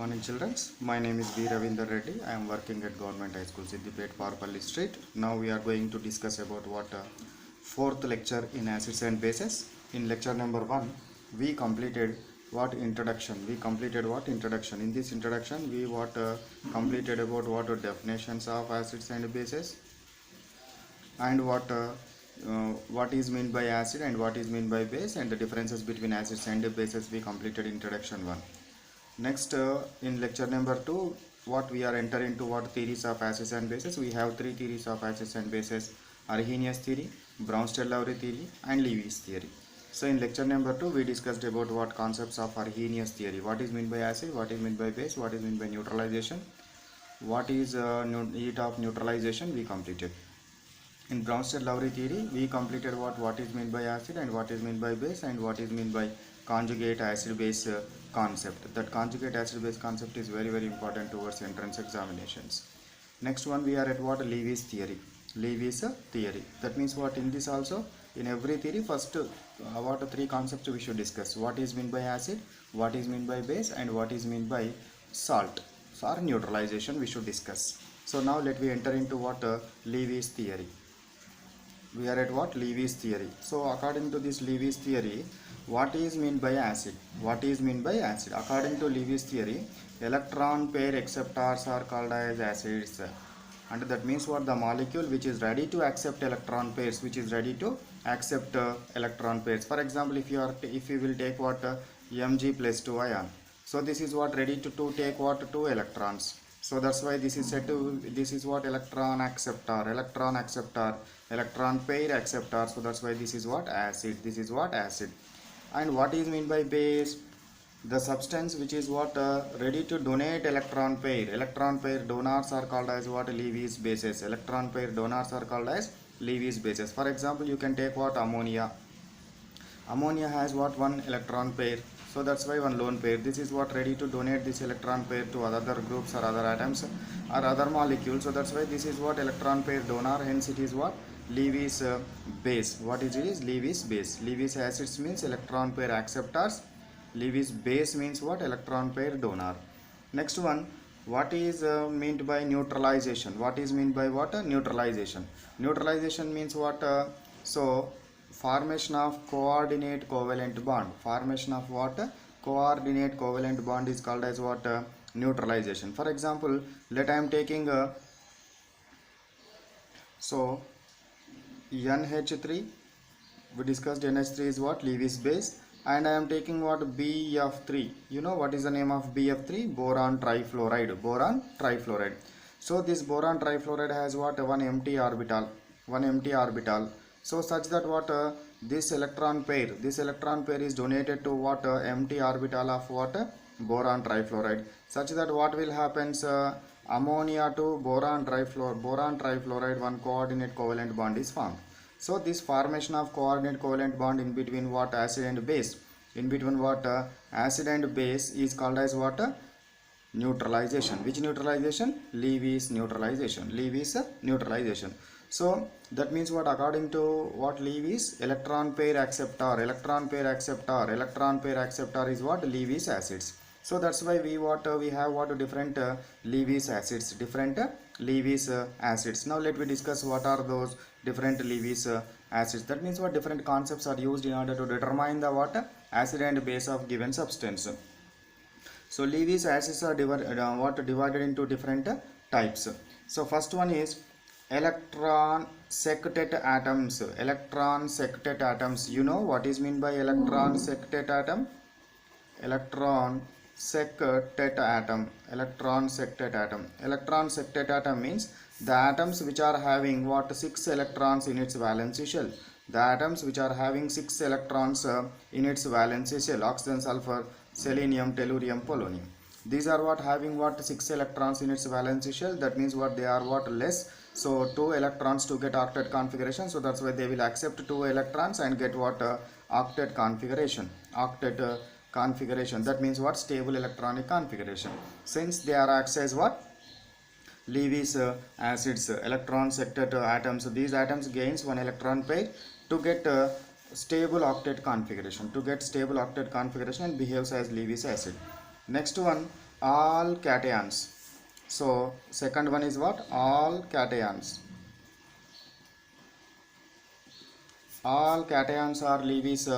Morning children, my name is B. Ravinder Reddy. I am working at Government High School, Siddipet, Parpalli Street. Now we are going to discuss about fourth lecture in acids and bases. In lecture number 1, we completed what introduction. In this introduction, we completed about what definitions of acids and bases and what is meant by acid and what is meant by base and the differences between acids and bases. We completed introduction 1. Next, in lecture number 2, what we are entering into what theories of acids and bases. We have three theories of acids and bases: Arrhenius theory, Bronsted-Lowry theory, and Lewis theory. So in lecture number 2, we discussed about what concepts of Arrhenius theory. What is meant by acid, what is meant by base, what is meant by neutralization, what is heat of neutralization, we completed. In Bronsted-Lowry theory, we completed what is meant by acid and what is meant by base and what is meant by conjugate acid-base concept. That conjugate acid-base concept is very important towards entrance examinations. Next one, we are at what? Lewis theory. Lewis theory. That means what? In this also, in every theory, first what three concepts we should discuss: what is meant by acid, what is meant by base, and what is meant by salt or neutralization we should discuss. So now let me enter into what Lewis theory. We are at what? Lewis theory. So according to this Lewis theory, what is meant by acid? What is meant by acid? According to Lewis theory, electron pair acceptors are called as acids. And that means what? The molecule which is ready to accept electron pairs, electron pairs. For example, if you will take what Mg plus 2 ion. So this is what? Ready to take what? 2 electrons. So that's why this is said to, this is what? Electron acceptor, electron pair acceptor. So that's why this is what? Acid. This is what? Acid. And what is meant by base? The substance which is what? Ready to donate electron pair. Electron pair donors are called as what? Lewis bases. Electron pair donors are called as Lewis bases. For example, you can take what? Ammonia. Ammonia has what? One electron pair. So that's why one lone pair. This is what? Ready to donate this electron pair to other groups or other atoms or other molecules. So that's why this is what? Electron pair donor. Hence it is what? Lewis base. What is it? Is Lewis base. Lewis acids means electron pair acceptors. Lewis base means what? Electron pair donor. Next one, what is meant by neutralization? What is meant by what? Neutralization. Neutralization means what? So formation of coordinate covalent bond. Formation of what? Coordinate covalent bond is called as what? Neutralization. For example, let I am taking so NH3. We discussed NH3 is what? Lewis base. And I am taking what? BF3. You know what is the name of BF3? Boron trifluoride. Boron trifluoride. So this boron trifluoride has what? One empty orbital. So such that what? This electron pair is donated to what? Empty orbital of what? Boron trifluoride. Such that what will happen? Ammonia to boron trifluoride, one coordinate covalent bond is formed. So this formation of coordinate covalent bond in between what? Acid and base. In between what? Acid and base is called as what? Neutralization. Which neutralization? Lewis neutralization. Lewis neutralization. So that means what? According to what? Lewis, electron pair acceptor is what? Lewis acids. So that's why we have what? Different Lewis acids. Now let me discuss what are those different Lewis acids. That means what? Different concepts are used in order to determine the what? Acid and base of given substance. So Lewis acids are divided into different types. So first one is electron sectet atoms. You know what is meant by electron sectet atom? Electron sectet atom means the atoms which are having what? 6 electrons in its valency shell. Oxygen, sulfur, selenium, tellurium, polonium. These are what? Having what? 6 electrons in its valency shell. That means what? They are what? Less. So 2 electrons to get octet configuration. So that's why they will accept 2 electrons and get what? Octet configuration. That means what? Stable electronic configuration. Since they are acts as what? Lewis acids, electron sectet atoms. These atoms gains 1 electron pair to get stable octet configuration, and behaves as Lewis acid. Next one, all cations. So second one is what? All cations. All cations are Lewis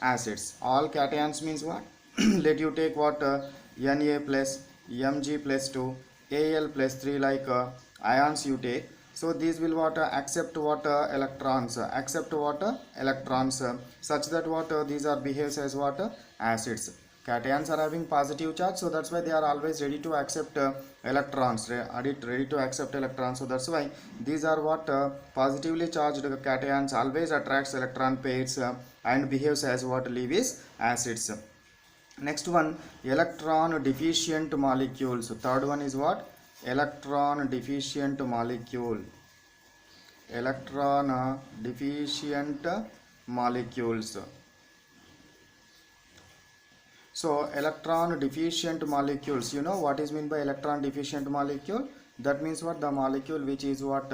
acids. All cations means what? Let you take what? Na plus Mg plus 2 Al plus 3, like ions you take. So these will what? Accept what? Electrons. Accept what? Electrons. Such that what? These are behaves as what? Acids. Cations are having positive charge, so that's why they are always ready to accept electrons, ready to accept electrons. So that's why these are what? Positively charged cations always attracts electron pairs and behaves as what? Lewis acids. Next one, electron deficient molecules. Third one is what? Electron deficient molecule. Electron deficient molecules. So electron deficient molecules, you know what is meant by electron deficient molecule? That means what? The molecule which is what?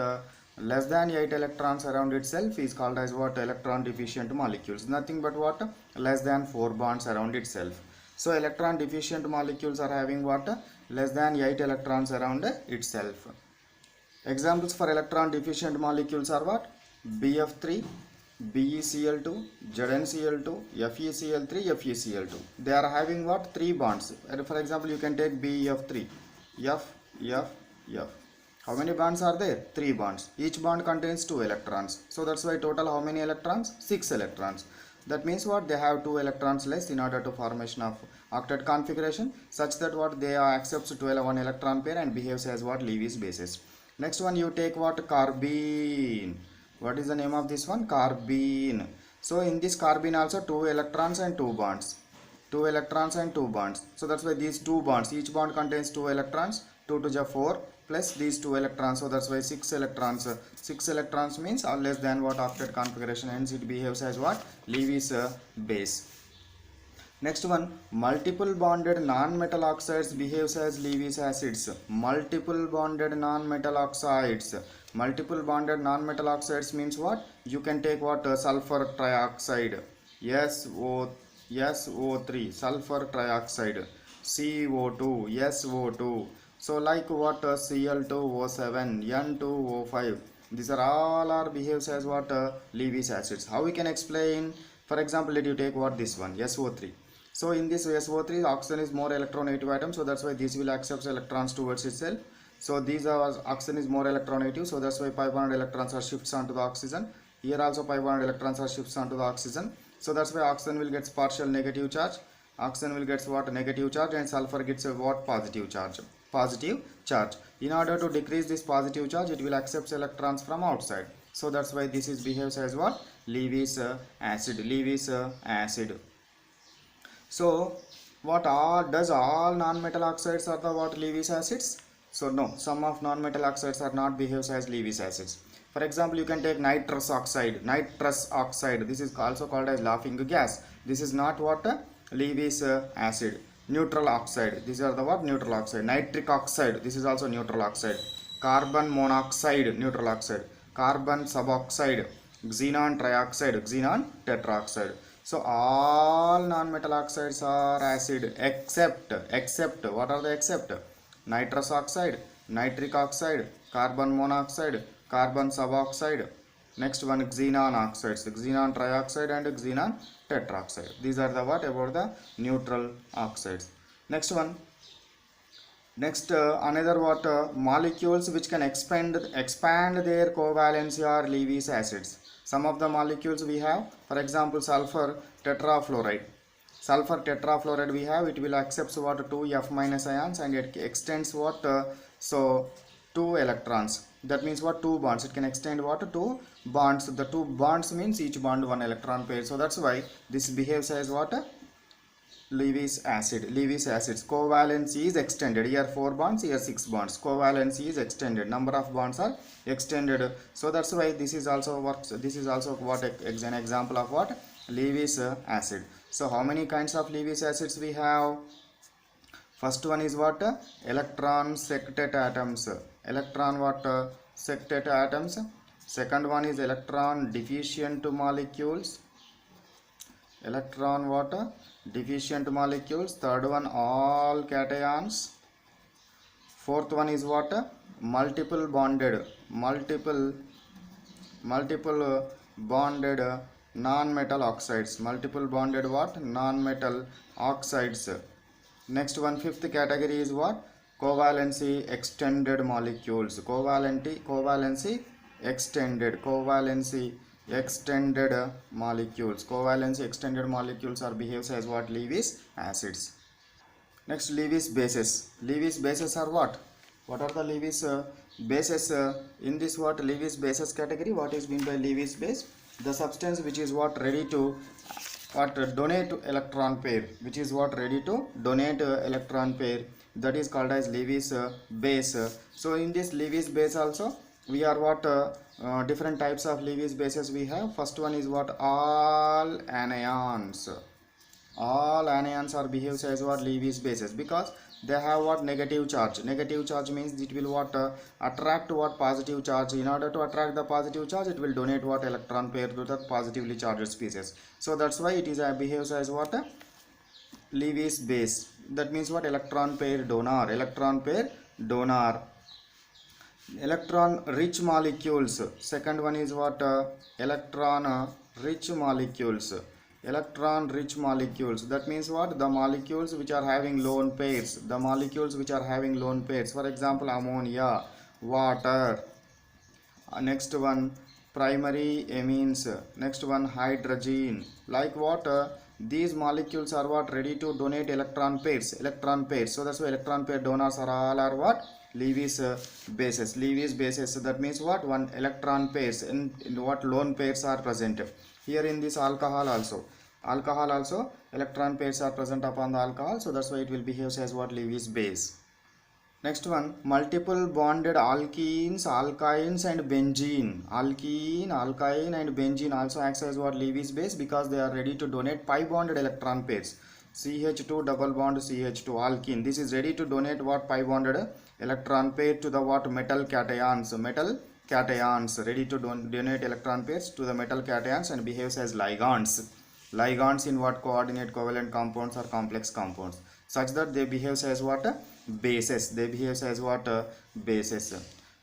Less than 8 electrons around itself is called as what? Electron deficient molecules. Nothing but what? Less than 4 bonds around itself. So electron deficient molecules are having what? Less than 8 electrons around itself. Examples for electron deficient molecules are what? BF3, BeCl2, ZnCl2, FeCl3, FeCl2. They are having what? 3 bonds. For example, you can take BF3, F, F, F. How many bonds are there? 3 bonds. Each bond contains 2 electrons. So that's why total how many electrons? 6 electrons. That means what? They have 2 electrons less in order to formation of octet configuration, such that what? They accepts 1 electron pair and behaves as what? Lewis bases. Next one, you take what? Carbene. What is the name of this one? Carbene. So in this carbene also 2 electrons and 2 bonds. 2 electrons and 2 bonds. So that's why these 2 bonds, each bond contains 2 electrons. 2 to the 4 plus these 2 electrons. So that's why 6 electrons. 6 electrons means or less than what? Octet configuration. Hence it behaves as what? Lewis base. Next one, multiple bonded non-metal oxides behaves as Lewis acids. Multiple bonded non-metal oxides. Multiple bonded non-metal oxides means what? You can take what? Sulfur trioxide, SO3, sulfur trioxide, CO2, SO2. So like what? Cl2O7, N2O5. These are all are behaves as what? Lewis acids. How we can explain? For example, let you take what? This one, SO3. So in this SO3, oxygen is more electronegative atom, so that's why this will accept electrons towards itself. So these are oxygen is more electronegative, so that's why 500 electrons are shifts onto the oxygen. Here also 500 electrons are shifts onto the oxygen. So that's why oxygen will get partial negative charge. Oxygen will get what? Negative charge, and sulfur gets a what? Positive charge. Positive charge. In order to decrease this positive charge, it will accept electrons from outside. So that's why this is behaves as what? Lewis acid. Lewis acid. So what does all non-metal oxides are the what? Lewis acids? So no, some of non-metal oxides are not behaves as Lewis acids. For example, you can take nitrous oxide. Nitrous oxide, this is also called as laughing gas. This is not what? Lewis acid. Neutral oxide, these are the what? Neutral oxide. Nitric oxide, this is also neutral oxide. Carbon monoxide, neutral oxide. Carbon suboxide, xenon trioxide, xenon tetroxide. So all non-metal oxides are acid except what are the except? Nitrous oxide, nitric oxide, carbon monoxide, carbon suboxide. Next one, xenon oxides, xenon trioxide and xenon tetroxide. These are the what? About the neutral oxides. Next one. Next another what? Molecules which can expand their covalency are Lewis acids. Some of the molecules we have, for example, sulfur tetrafluoride. Sulfur tetrafluoride we have, it will accept what? 2 F minus ions, and it extends what? So 2 electrons. That means what? 2 bonds. It can extend what? 2 bonds. The 2 bonds means each bond 1 electron pair. So that's why this behaves as what? Lewis acid. Lewis acids. Covalency is extended. Here 4 bonds, here 6 bonds. Covalency is extended. Number of bonds are extended. So that's why this is also works. This is also what? An example of what? Lewis acid. So how many kinds of Lewis acids we have? First one is what? Electron sectet atoms. Electron what? Sectet atoms. Second one is electron deficient molecules. Electron what? Deficient molecules. Third one, all cations. Fourth one is what? Multiple bonded, multiple bonded non-metal oxides. Multiple bonded what? Non-metal oxides. Next one, fifth category is what? Covalency extended molecules. Covalency extended molecules. Covalency extended molecules are behaves as what? Lewis acids. Next, Lewis bases. Lewis bases are what? What are the Lewis bases? In this what Lewis bases category? What is meant by Lewis base? The substance which is what ready to donate electron pair, which is what ready to donate electron pair. That is called as Lewis base. So in this Lewis base also we are what different types of Lewis bases we have. First one is what? All anions. All anions are behaves as what? Lewis bases, because they have what? Negative charge. Negative charge means it will what attract what? Positive charge. In order to attract the positive charge, it will donate what? Electron pair to the positively charged species. So that's why it is behaves as what? Lewis base. That means what? Electron pair donor. Electron pair donor. Electron rich molecules. Second one is what? Electron rich molecules. Electron rich molecules. That means what? The molecules which are having lone pairs. The molecules which are having lone pairs. For example, ammonia, water. Next one, primary amines. Next one, hydrogen. Like what? These molecules are what? Ready to donate electron pairs. Electron pairs. So that's why electron pair donors are all are what? Lewis bases. Lewis bases. So that means what? One electron pairs. In what? Lone pairs are present. Here in this alcohol also. Alcohol also electron pairs are present upon the alcohol. So that's why it will behave as what? Lewis base. Next one, multiple bonded alkenes, alkynes and benzene. Alkyne and benzene also acts as what? Lewis base, because they are ready to donate pi bonded electron pairs. CH2 double bond CH2 alkene. This is ready to donate what? Pi bonded electron pair to the what? Metal cations. Metal cations ready to donate electron pairs to the metal cations and behaves as ligands. Ligands in what? Coordinate covalent compounds or complex compounds, such that they behaves as what? Bases. They behaves as what? Bases.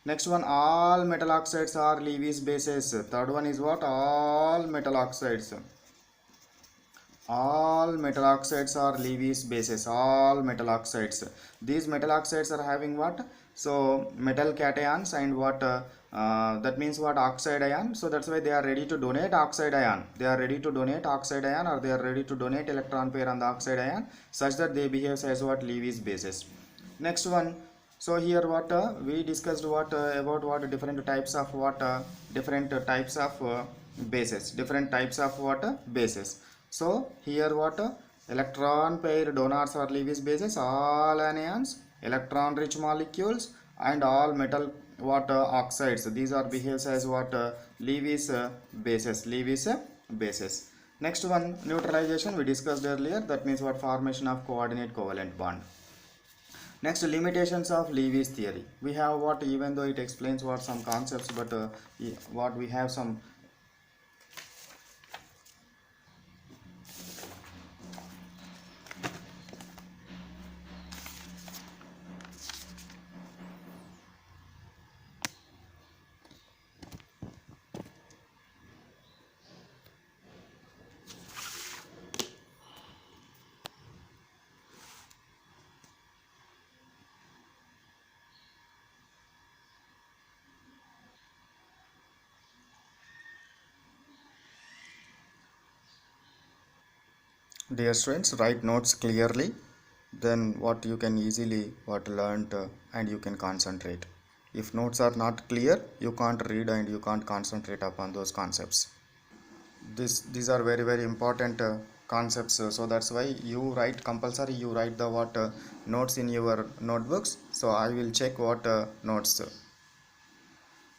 Next one, all metal oxides are Lewis bases. Third one is what? All metal oxides. All metal oxides are Lewis bases. All metal oxides. These metal oxides are having what? So metal cations and what? That means what? Oxide ion. So that's why they are ready to donate oxide ion. They are ready to donate oxide ion, or they are ready to donate electron pair on the oxide ion, such that they behave as what? Lewis bases. Next one. So here what we discussed what about what? Different types of what? Different types of bases. Different types of what? Bases. So here what? Electron pair donors are Lewis bases. All anions, electron rich molecules, and all metal what? Oxides. These are behaves as what? Lewis bases. Lewis bases. Next one, neutralization we discussed earlier. That means what? Formation of coordinate covalent bond. Next, limitations of Lewis theory. We have what? Even though it explains what some concepts, but what we have some. Dear students, write notes clearly. Then what you can easily what learn and you can concentrate. If notes are not clear, you can't read and you can't concentrate upon those concepts. These are very important concepts. So that's why you write compulsory. You write the what notes in your notebooks. So I will check what notes.